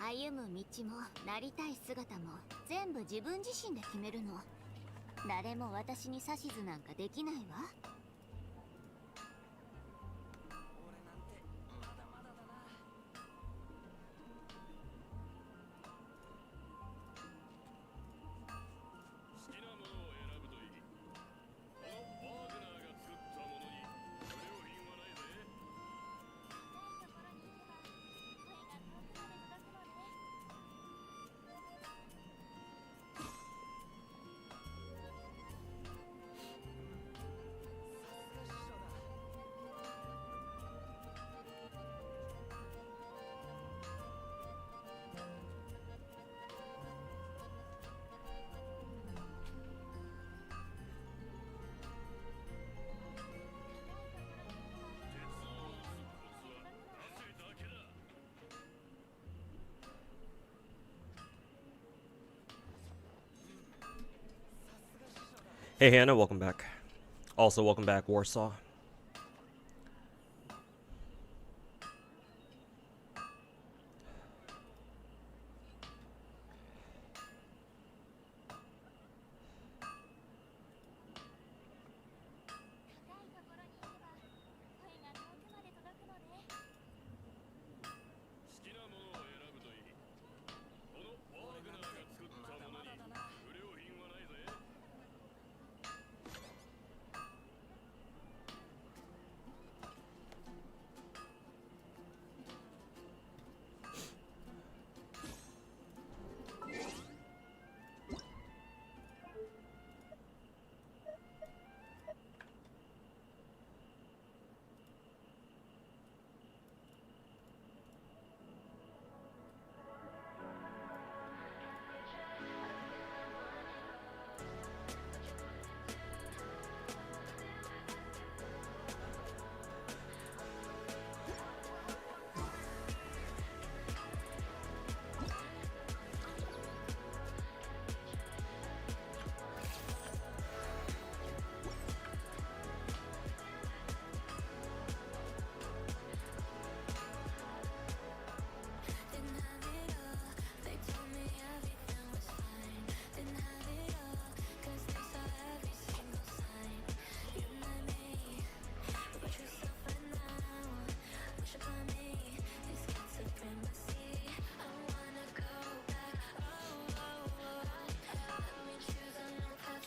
歩む道もなりたい姿も全部自分自身で決めるの。誰も私に指図なんかできないわ。Hey Hannah, welcome back. Also, welcome back, Warsaw.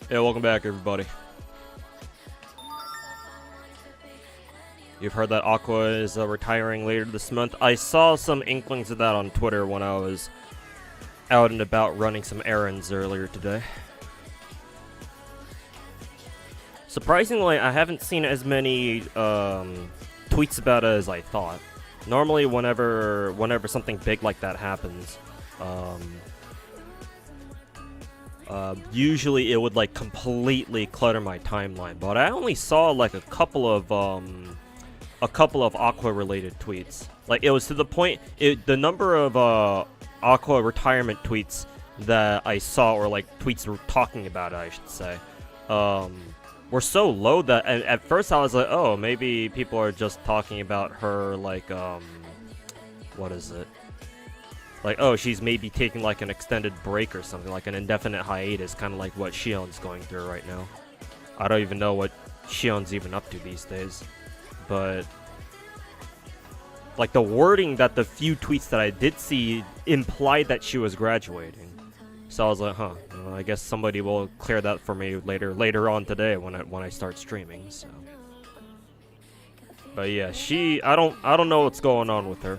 Yeah, welcome back, everybody. You've heard that Aqua is retiring later this month. I saw some inklings of that on Twitter when I was out and about running some errands earlier today. Surprisingly, I haven't seen as many tweets about it as I thought. Normally, whenever something big like that happens, usually it would like completely clutter my timeline. But I only saw like a couple of Aqua related tweets. Like it was to the point, the number of Aqua retirement tweets that I saw, or like tweets were talking about it, I should say, were so low that at first I was like, oh, maybe people are just talking about her, like, what is it? Like, oh, she's maybe taking like an extended break or something, like an indefinite hiatus, kind of like what Shion's going through right now. I don't even know what Shion's even up to these days. But like the wording that the few tweets that I did see implied that she was graduating. So I was like, huh, well, I guess somebody will clear that for me later on today when I start streaming. So, but yeah, I don't know what's going on with her.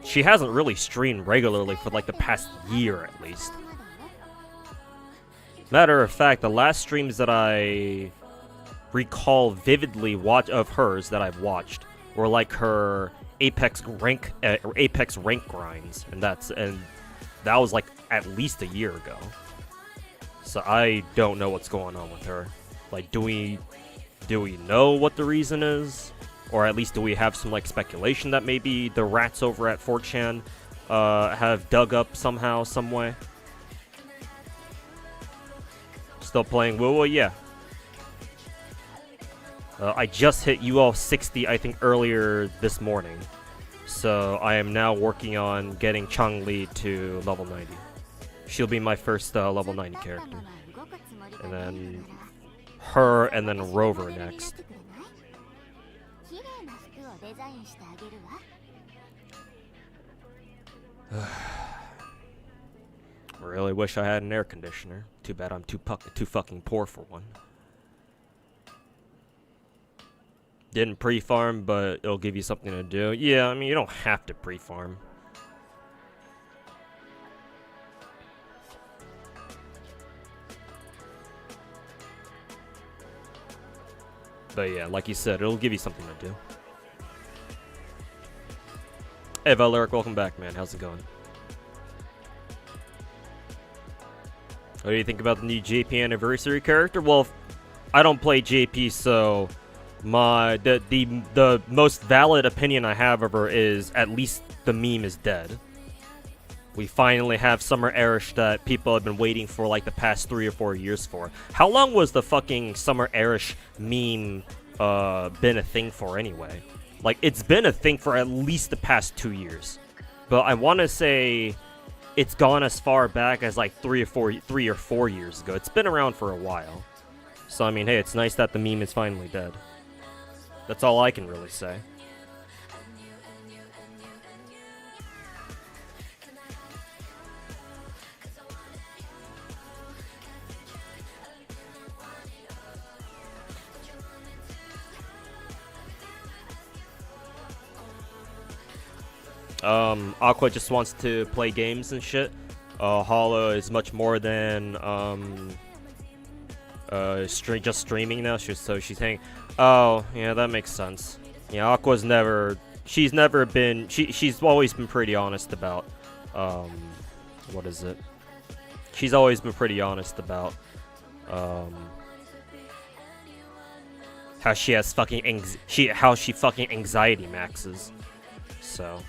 She hasn't really streamed regularly for like the past year at least. Matter of fact, the last streams that I recall vividly of hers that I've watched were like her Apex rank grinds, and that was like at least a year ago. So I don't know what's going on with her. Like, do we know what the reason is? Or at least do we have some like speculation that maybe the rats over at 4chan have dug up somehow, some way? Still playing WoWo? Yeah. I just hit UL 60, I think, earlier this morning. So I am now working on getting Changli to level 90. She'll be my first level 90 character. And then her and then Rover next. Really wish I had an air conditioner. Too bad I'm too fucking poor for one. Didn't pre-farm, but it'll give you something to do. Yeah, I mean, you don't have to pre-farm. But yeah, like you said, it'll give you something to do. Hey, Valeric, welcome back, man. How's it going? What do you think about the new JP anniversary character? Well, I don't play JP, so the most valid opinion I have of her is at least the meme is dead. We finally have Summer Erish that people have been waiting for like the past 3 or 4 years for. How long was the fucking Summer Erish meme been a thing for anyway? Like, it's been a thing for at least the past 2 years. But I want to say it's gone as far back as like 3 or 4 years ago. It's been around for a while. So I mean, hey, it's nice that the meme is finally dead. That's all I can really say. Aqua just wants to play games and shit. Hollow is much more than just streaming now. She's hanging. Oh, yeah, that makes sense. Yeah, Aqua's she's always been pretty honest about what is it? She's always been pretty honest about how she has fucking how she fucking anxiety maxes. So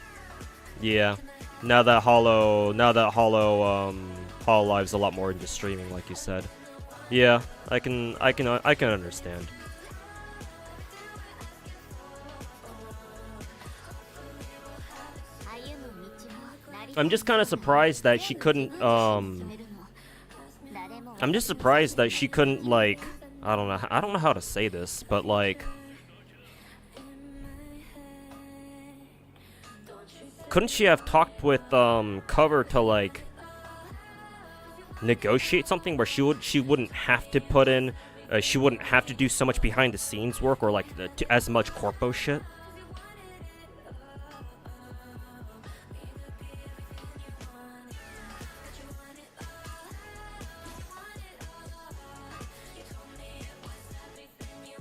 yeah, now that Hollow Live's a lot more into streaming, like you said. Yeah, I can understand. I'm just kind of surprised that she couldn't I'm just surprised that she couldn't, like, I don't know how to say this, but like, couldn't she have talked with Cover to like negotiate something where she wouldn't have to put in she wouldn't have to do so much behind the scenes work or like as much corpo shit?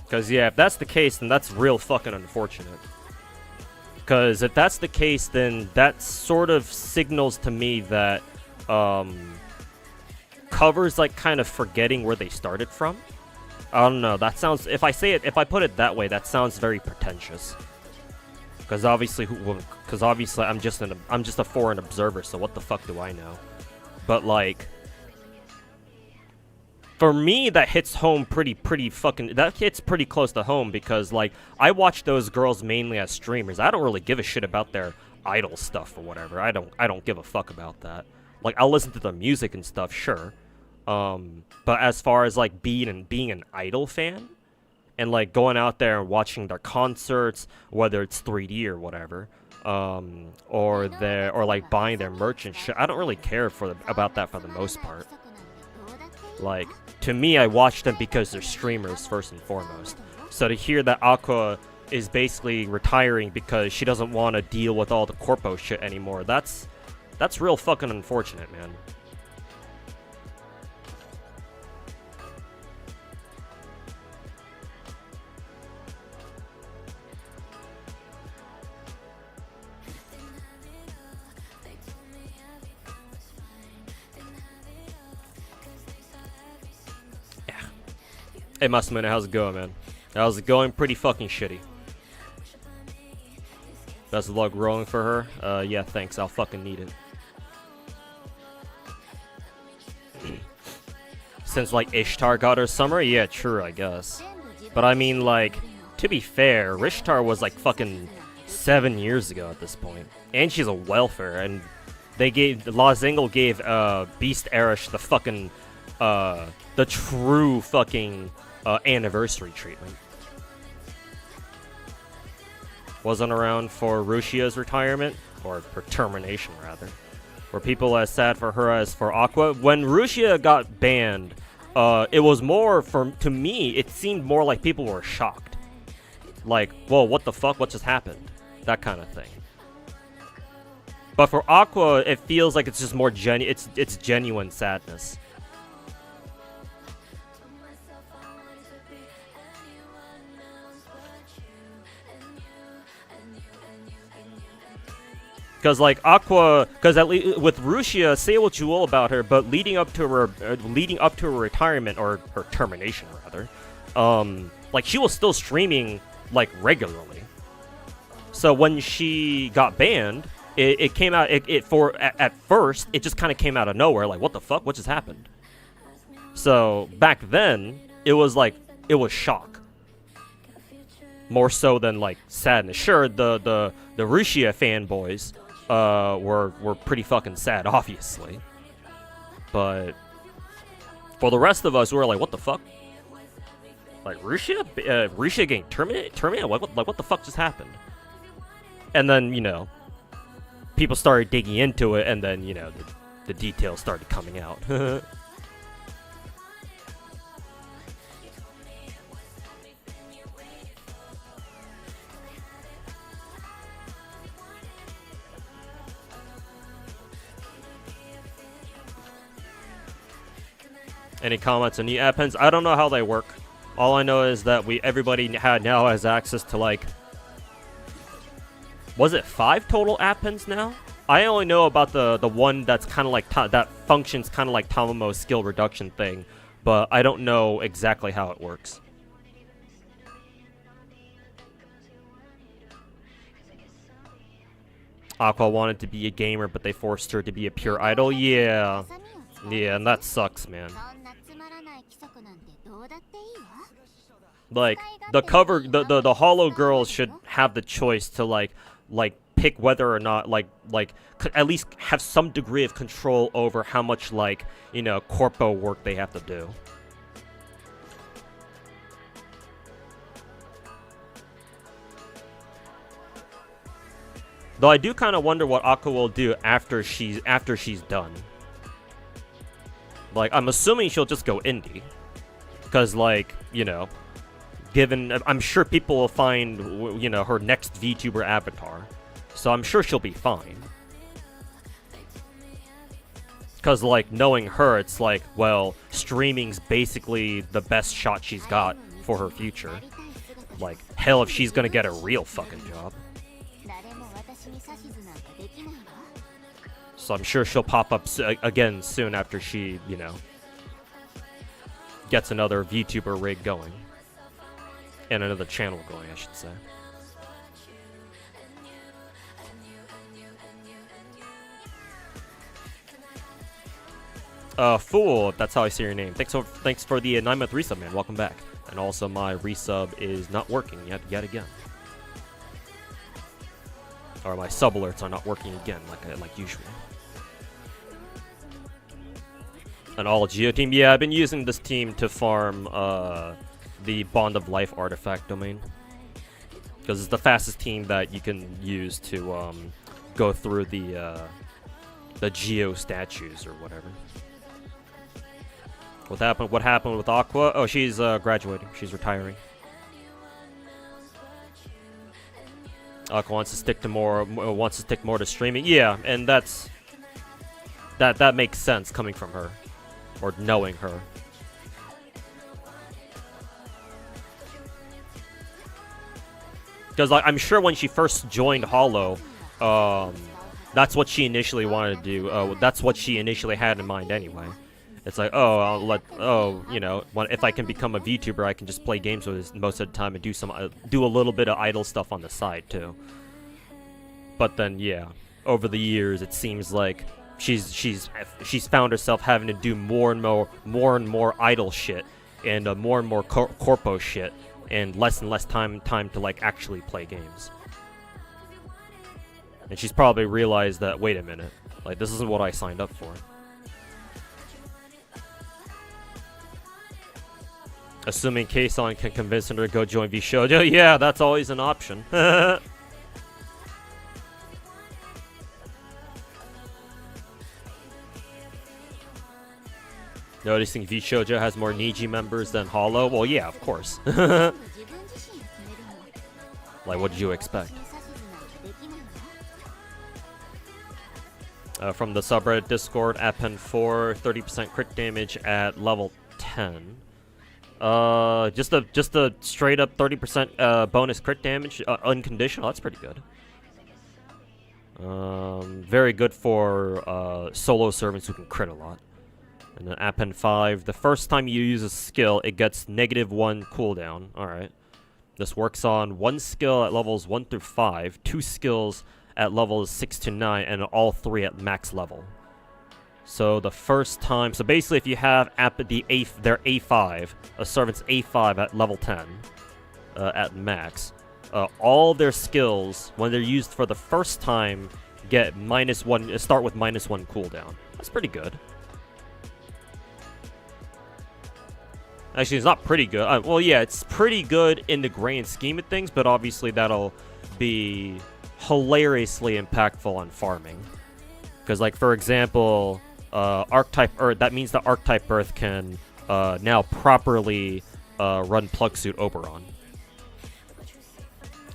Because yeah, if that's the case, then that's real fucking unfortunate. Because if that's the case, then that sort of signals to me that Cover's like kind of forgetting where they started from. I don't know. That sounds, if I put it that way, that sounds very pretentious. Because obviously, I'm just a foreign observer, so what the fuck do I know? But like, for me, that hits home that hits pretty close to home, because like, I watch those girls mainly as streamers. I don't really give a shit about their idol stuff or whatever. I don't give a fuck about that. Like, I'll listen to the music and stuff, sure. But as far as like being an idol fan and like going out there and watching their concerts, whether it's 3D or whatever, or like buying their merch and shit, I don't really care about that for the most part. Like, to me, I watch them because they're streamers first and foremost. So to hear that Aqua is basically retiring because she doesn't want to deal with all the corpo shit anymore, that's real fucking unfortunate, man. Hey, Masamune, how's it going, man? How's it going? Pretty fucking shitty. Best of luck rolling for her. Yeah, thanks. I'll fucking need it. Since, like, Ishtar got her summer? Yeah, true, I guess. But I mean, like, to be fair, Ishtar was, like, fucking 7 years ago at this point, and she's a welfare, and Lozingle gave Beast Erish the fucking the true fucking anniversary treatment. Wasn't around for Rushia's retirement, or her termination rather. Were people as sad for her as for Aqua? When Rushia got banned, it was more to me, it seemed more like people were shocked. Like, whoa, what the fuck? What just happened? That kind of thing. But for Aqua, it feels like it's just more it's genuine sadness. Because like Aqua, because at least with Rushia, say what you will about her, but leading up to her retirement or her termination rather, like she was still streaming like regularly. So when she got banned, it came out. At first it just kind of came out of nowhere. Like, what the fuck? What just happened? So back then it was shock. More so than like sadness. Sure, the Rushia fanboys were pretty fucking sad, obviously. But for the rest of us, we were like, what the fuck? Like Rushia getting terminated? What the fuck just happened? And then, you know, people started digging into it, and then, you know, the details started coming out. Any comments on the app pens? I don't know how they work. All I know is that everybody now has access to, like, was it 5 total app pens now? I only know about the one that's kind of like that functions kind of like Tamamo's skill reduction thing, but I don't know exactly how it works. Aqua wanted to be a gamer, but they forced her to be a pure idol. Yeah, and that sucks, man. Like the Hollow girls should have the choice to like pick whether or not like at least have some degree of control over how much, like, you know, corpo work they have to do. Though I do kind of wonder what Aqua will do after she's done. Like, I'm assuming she'll just go indie, because, like, you know, I'm sure people will find, you know, her next VTuber avatar. So I'm sure she'll be fine. Because, like, knowing her, it's like, well, streaming's basically the best shot she's got for her future. Like, hell, if she's gonna get a real fucking job. So I'm sure she'll pop up again soon after she, you know, gets another VTuber rig going. And another channel going, I should say. Fool, that's how I say your name. Thanks for the 9-month resub, man. Welcome back. And also, my resub is not working yet again. Or my sub alerts are not working again, like usual. An all Geo team. Yeah, I've been using this team to farm the Bond of Life artifact domain, because it's the fastest team that you can use to go through the Geo statues or whatever. What happened with Aqua? Oh, she's graduating. She's retiring. Aqua wants to stick more to streaming. Yeah, and that makes sense coming from her, or knowing her. Because, like, I'm sure when she first joined Hollow, that's what she initially wanted to do. That's what she initially had in mind anyway. It's like, oh, you know, if I can become a VTuber, I can just play games with this most of the time and do a little bit of idle stuff on the side too. But then, yeah, over the years, it seems like she's found herself having to do more and more idle shit and more and more corpo shit, and less time to, like, actually play games. And she's probably realized that, wait a minute, like, this isn't what I signed up for. Assuming Kason can convince her to go join VShojo, yeah, that's always an option. Noticing VShojo has more Niji members than Hollow? Well, yeah, of course. Like, what did you expect? From the subreddit Discord, Appen4, 30% crit damage at level 10. Just a straight up 30% bonus crit damage, unconditional. That's pretty good. Very good for solo servants who can crit a lot. And then Appen 5, the first time you use a skill, it gets -1 cooldown. Alright. This works on 1 skill at levels 1 through 5, 2 skills at levels 6 to 9, and all 3 at max level. So the first time, so basically if you have their A5, a servant's A5 at level 10, at max, all their skills, when they're used for the first time, get -1, start with -1 cooldown. That's pretty good. Actually, it's not pretty good. Well, yeah, it's pretty good in the grand scheme of things, but obviously that'll be hilariously impactful on farming. Because, like, for example, Archetype Earth, that means that Archetype Earth can now properly run Plug Suit Oberon.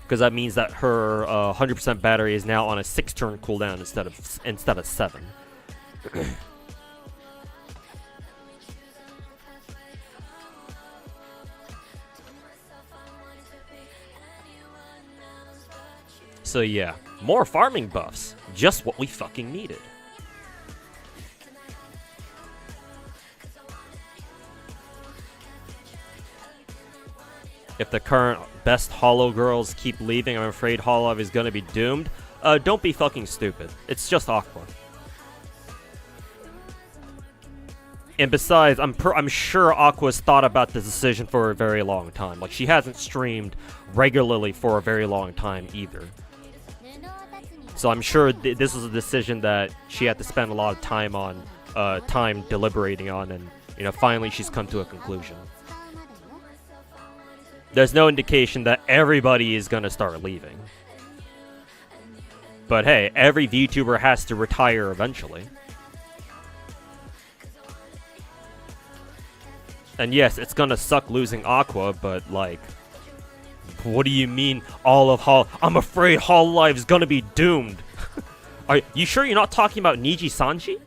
Because that means that her 100% battery is now on a 6-turn cooldown instead of 7. So yeah, more farming buffs. Just what we fucking needed. If the current best Hollow girls keep leaving, I'm afraid Hollow is gonna be doomed. Don't be fucking stupid. It's just Aqua. And besides, I'm sure Aqua's thought about this decision for a very long time. Like, she hasn't streamed regularly for a very long time either. So I'm sure this was a decision that she had to spend a lot of time on, deliberating on, and, you know, finally she's come to a conclusion. There's no indication that everybody is gonna start leaving. But hey, every VTuber has to retire eventually. And yes, it's gonna suck losing Aqua, but like, what do you mean all of I'm afraid Hololive is gonna be doomed. Are you sure you're not talking about Niji Sanji?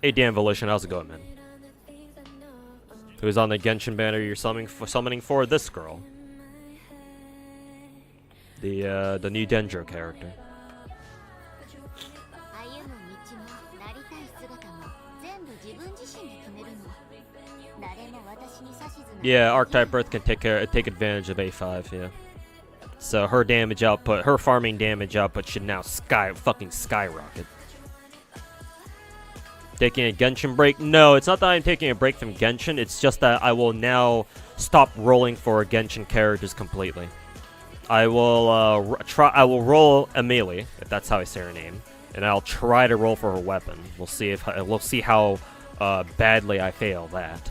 Hey Dan Volition, how's it going, man? Who's on the Genshin banner you're summoning for? This girl. The new Dendro character. Yeah, Archetype Earth can take advantage of A5, yeah. So her damage output, her farming damage output should now fucking skyrocket. Taking a Genshin break? No, it's not that I'm taking a break from Genshin, it's just that I will now stop rolling for Genshin characters completely. I will roll Amelie, if that's how I say her name, and I'll try to roll for her weapon. We'll see how badly I fail that.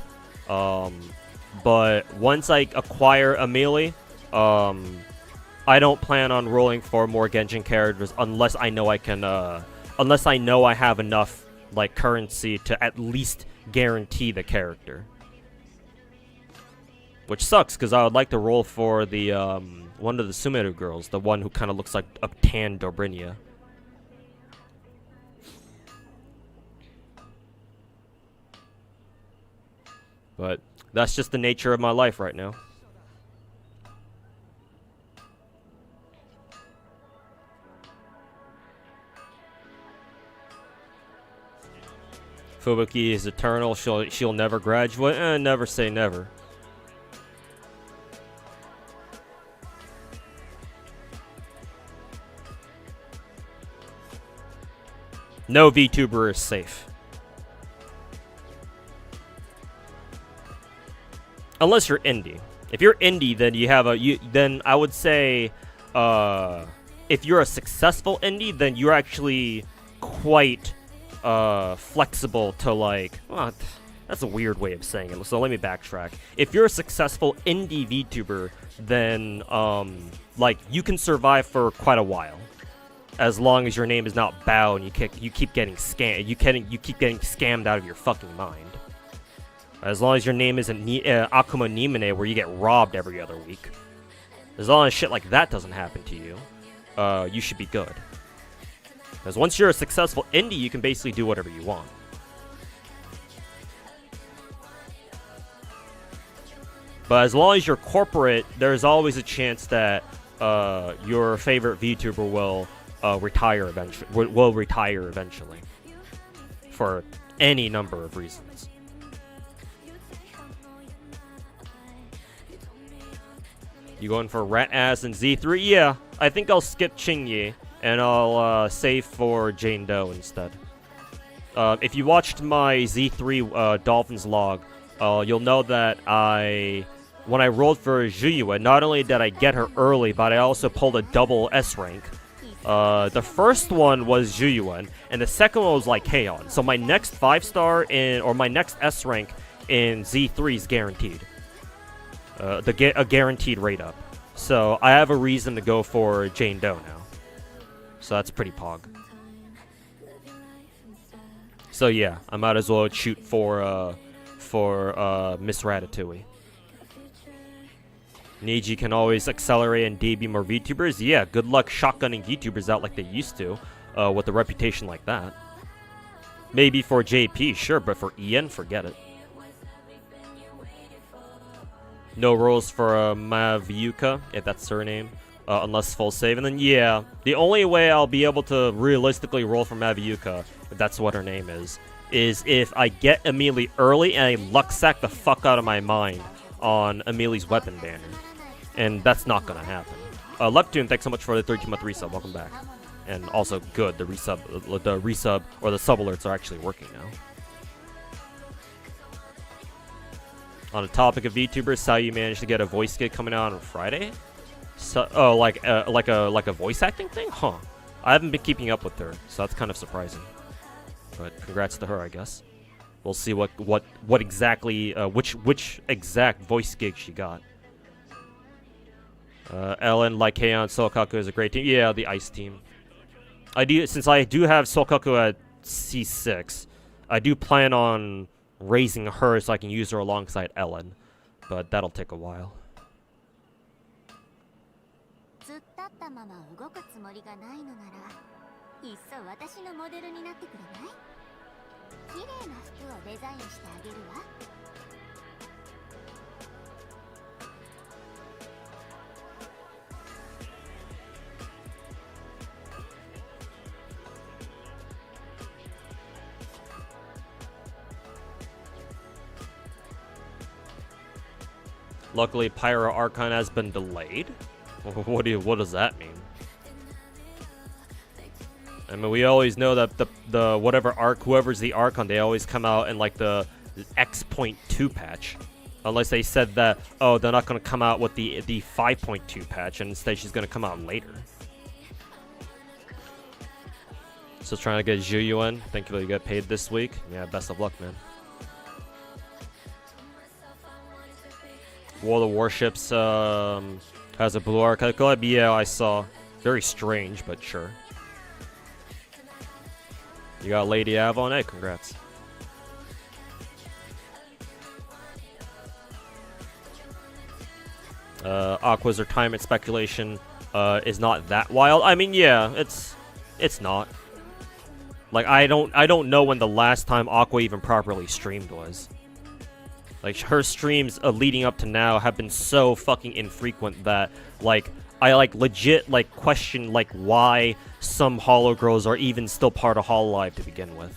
But once I acquire Amelie, I don't plan on rolling for more Genshin characters unless I know I have enough like currency to at least guarantee the character. Which sucks because I would like to roll for the one of the Sumeru girls, the one who kind of looks like a tan Dobrinia. But that's just the nature of my life right now. Fubuki is eternal. She'll never graduate. Never say never. No VTuber is safe. Unless you're indie. If you're indie, then you have then I would say, if you're a successful indie, then you're actually quite flexible to like. Well, that's a weird way of saying it. So let me backtrack. If you're a successful indie VTuber, then like you can survive for quite a while, as long as your name is not Bao and you keep getting scammed. You keep getting scammed out of your fucking mind. As long as your name isn't Akuma Nimine, where you get robbed every other week. As long as shit like that doesn't happen to you, you should be good. Because once you're a successful indie, you can basically do whatever you want. But as long as you're corporate, there's always a chance that your favorite VTuber will retire eventually. For any number of reasons. You going for Rat Ass and Z3? Yeah, I think I'll skip Qingye and I'll save for Jane Doe instead. If you watched my Z3 Dolphins log, you'll know that when I rolled for Zhuyue, not only did I get her early, but I also pulled a double S rank. The first one was Zhuyue, and the second one was Lycaon. So my next 5-star or my next S rank in Z3 is guaranteed. A guaranteed rate up. So I have a reason to go for Jane Doe now. So that's pretty pog. So yeah, I might as well shoot for Miss Ratatouille. Neji can always accelerate and debut more VTubers. Yeah, good luck shotgunning VTubers out like they used to, with a reputation like that. Maybe for JP, sure, but for EN, forget it. No rolls for Mavyuka, if that's her name, unless full save. And then, yeah, the only way I'll be able to realistically roll for Mavyuka, if that's what her name is if I get Amelie early and I luck sack the fuck out of my mind on Amelie's weapon banner. And that's not gonna happen. Leptune, thanks so much for the 13-month resub. Welcome back. And also, good, the resub or the sub alerts are actually working now. On the topic of VTubers, how you managed to get a voice gig coming out on Friday? So, oh, like a voice acting thing? Huh. I haven't been keeping up with her, so that's kind of surprising. But congrats to her, I guess. We'll see what exactly which exact voice gig she got. Ellen, Lycaon, Sokaku is a great team. Yeah, the ice team. Since I do have Sokaku at C6, I do plan on raising her so I can use her alongside Ellen, but that'll take a while. Luckily, Pyro Archon has been delayed. What does that mean? I mean, we always know that the whatever arc, whoever's the Archon, they always come out in like the X.2 patch, unless they said that they're not gonna come out with the 5.2 patch, and instead she's gonna come out later. Still trying to get Zhuyuan. Thankfully, you got paid this week. Yeah, best of luck, man. World of Warships has a blue archive collab. Yeah, I saw. Very strange, but sure. You got Lady Avon. Hey, congrats. Aqua's retirement speculation is not that wild. I mean, yeah, it's not. Like, I don't know when the last time Aqua even properly streamed was. Like, her streams leading up to now have been so fucking infrequent that, like, I, like, legit, like, question, like, why some Holo Girls are even still part of Hololive to begin with.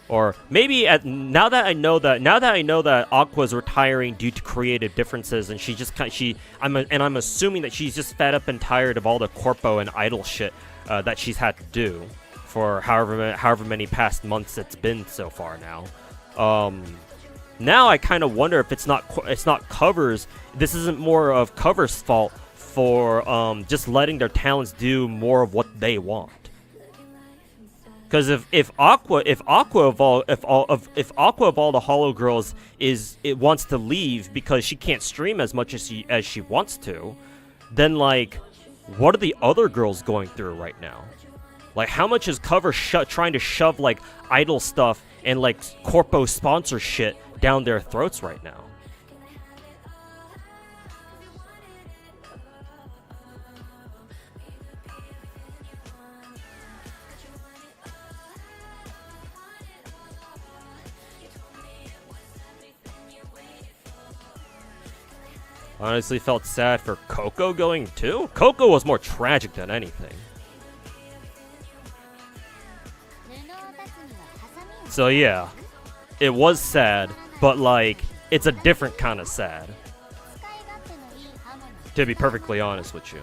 Or maybe now that I know that Aqua's retiring due to creative differences, and I'm assuming that she's just fed up and tired of all the corpo and idol shit that she's had to do for however many past months it's been so far now. Now I kind of wonder if it's not Cover's. This isn't more of Cover's fault for just letting their talents do more of what they want. Because if Aqua of all the Hollow Girls wants to leave because she can't stream as much as she wants to, then like, what are the other girls going through right now? Like, how much is Cover trying to shove like idol stuff and like corpo sponsor shit down their throats right now? Honestly felt sad for Coco going too. Coco was more tragic than anything. So yeah, it was sad, but like, it's a different kind of sad. To be perfectly honest with you.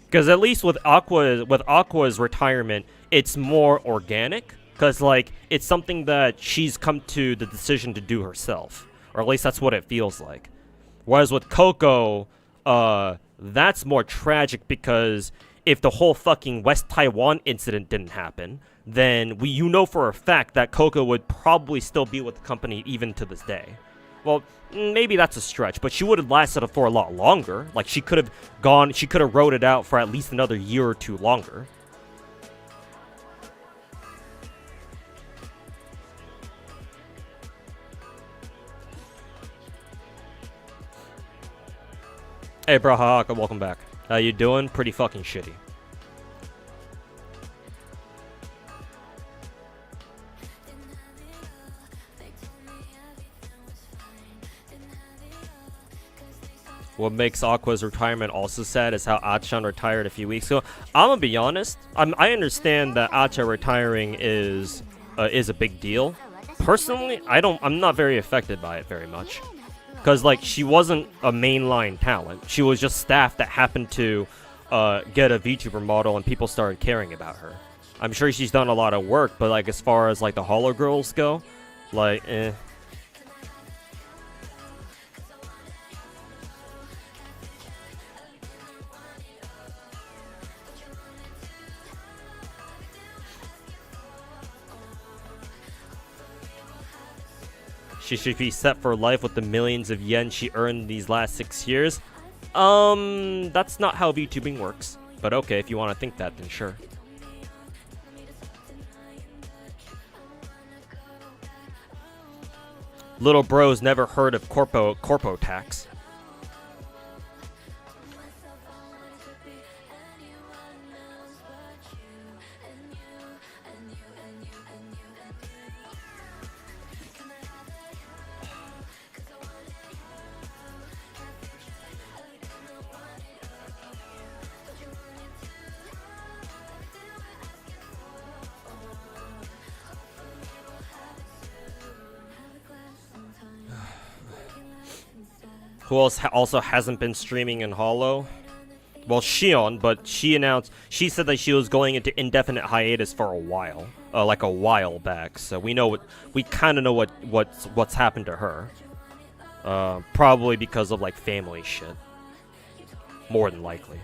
Because at least with Aqua's retirement, it's more organic. Because like, it's something that she's come to the decision to do herself, or at least that's what it feels like. Whereas with Coco, that's more tragic because if the whole fucking West Taiwan incident didn't happen, then you know for a fact that Coco would probably still be with the company even to this day. Well, maybe that's a stretch, but she would have lasted for a lot longer. Like, she could have rode it out for at least another year or two longer. Hey, bro, welcome back. How you doing? Pretty fucking shitty. What makes Aqua's retirement also sad is how Achan retired a few weeks ago. I'm gonna be honest. I understand that Acha retiring is a big deal. Personally, I'm not very affected by it very much. Because, like, she wasn't a mainline talent. She was just staff that happened to get a VTuber model and people started caring about her. I'm sure she's done a lot of work, but, like, as far as, like, the Hollow Girls go, like, eh. She should be set for life with the millions of yen she earned these last 6 years. That's not how VTubing works. But okay, if you want to think that, then sure. Little bro's never heard of corpo tax. Who else also hasn't been streaming in Hollow? Well, Shion, but she said that she was going into indefinite hiatus for a while, like a while back. So we kind of know what's happened to her. Probably because of like family shit. More than likely.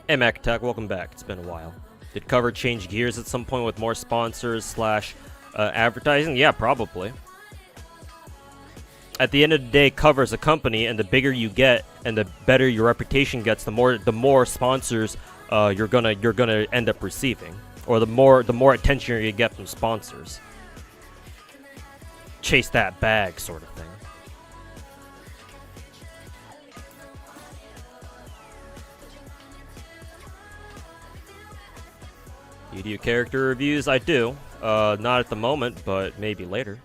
Hey MacTech, welcome back. It's been a while. Did Cover change gears at some point with more sponsors / advertising? Yeah, probably. At the end of the day, Cover's a company, and the bigger you get and the better your reputation gets, the more sponsors you're gonna end up receiving, or the more attention you get from sponsors. Chase that bag, sort of thing. You do character reviews? I do. Not at the moment, but maybe later.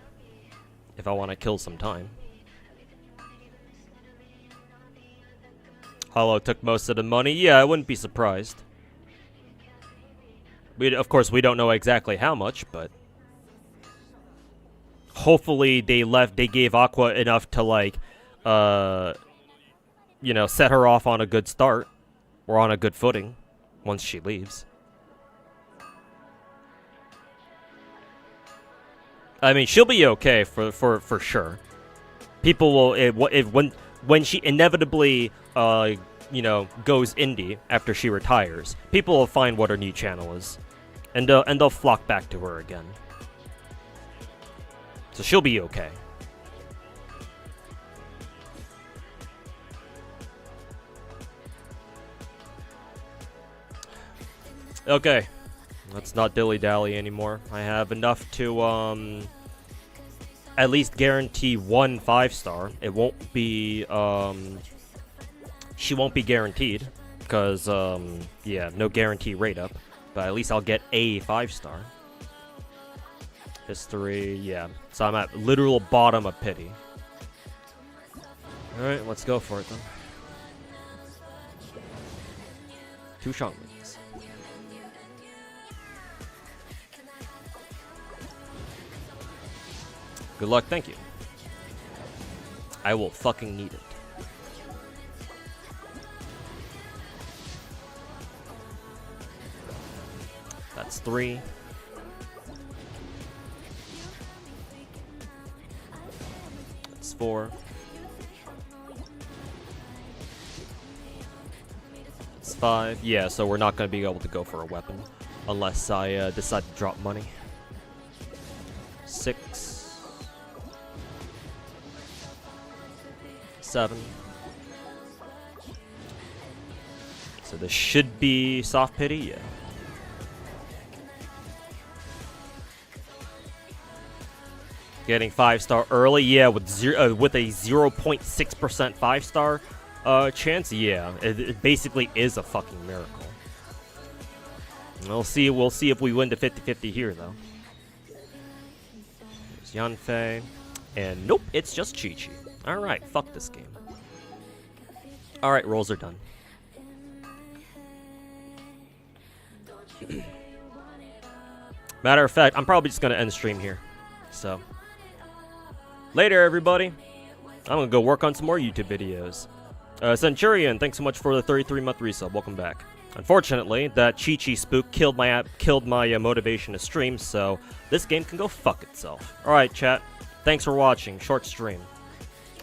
If I want to kill some time. Hollow took most of the money? Yeah, I wouldn't be surprised. Of course, we don't know exactly how much, but... hopefully they gave Aqua enough to, like, you know, set her off on a good start or on a good footing once she leaves. I mean, she'll be okay for sure. People will when she inevitably you know, goes indie after she retires, people will find what her new channel is, and they'll flock back to her again. So she'll be okay. Okay, let's not dilly-dally anymore. I have enough to at least guarantee 1 5-star. It won't be she won't be guaranteed because yeah, no guarantee rate up, but at least I'll get a 5-star. History, yeah. So I'm at literal bottom of pity. All right, let's go for it then. 2 Shanglings. Good luck, thank you. I will fucking need it. That's 3. That's 4. That's 5. Yeah, so we're not going to be able to go for a weapon unless I decide to drop money. 6. 7. So this should be soft pity, yeah. Getting 5-star early, yeah, with with a 0.6% 5-star chance, yeah. It basically is a fucking miracle. We'll see if we win the 50-50 here though. There's Yanfei. And nope, it's just Chi-Chi. Alright, fuck this game. Alright, rolls are done. Matter of fact, I'm probably just gonna end stream here. So later, everybody. I'm gonna go work on some more YouTube videos. Centurion, thanks so much for the 33-month resub. Welcome back. Unfortunately, that Chi-Chi spook killed my motivation to stream, so this game can go fuck itself. Alright, chat. Thanks for watching. Short stream.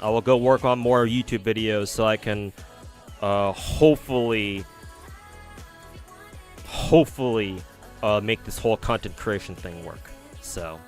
I will go work on more YouTube videos so I can hopefully make this whole content creation thing work. So